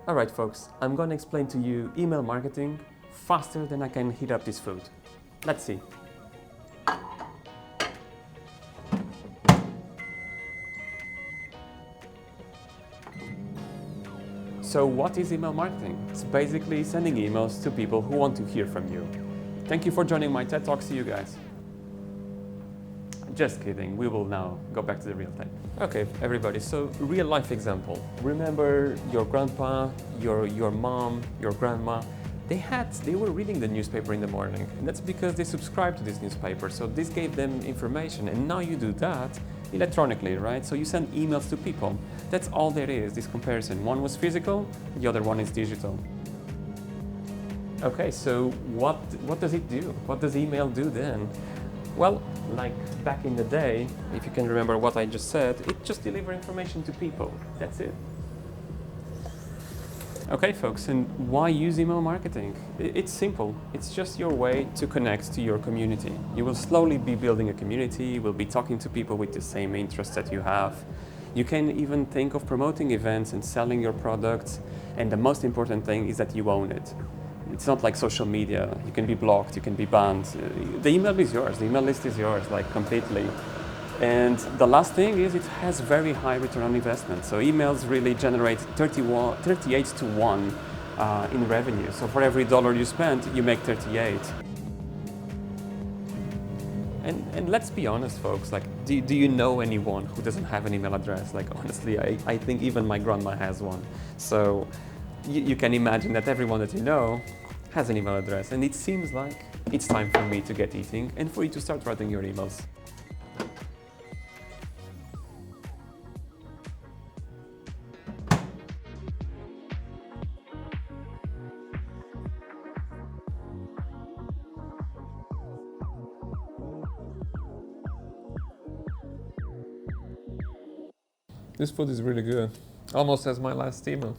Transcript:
Alright folks, I'm going to explain to you email marketing faster than I can heat up this food. Let's see. So what is email marketing? It's basically sending emails to people who want to hear from you. Thank you for joining my TED Talk. See you guys. Just kidding, we will now go back to the real thing. Okay, everybody, so real life example. Remember your grandpa, your mom, your grandma, they were reading the newspaper in the morning, and that's because they subscribed to this newspaper, so this gave them information, and now you do that electronically, right? So you send emails to people. That's all there is, this comparison. One was physical, the other one is digital. Okay, so what does it do? What does email do then? Well, like back in the day, if you can remember what I just said, it just delivers information to people. That's it. Okay, folks, and why use email marketing? It's simple. It's just your way to connect to your community. You will slowly be building a community, you will be talking to people with the same interests that you have. You can even think of promoting events and selling your products, and the most important thing is that you own it. It's not like social media. You can be blocked, you can be banned. The email is yours, the email list is yours, like completely. And the last thing is it has very high return on investment. So emails really generate 38 to 1 in revenue. So for every dollar you spend, you make 38. And let's be honest, folks, like, do you know anyone who doesn't have an email address? Like, honestly, I think even my grandma has one. So you can imagine that everyone that you know has an email address, and it seems like it's time for me to get eating and for you to start writing your emails. This food is really good. Almost as my last email.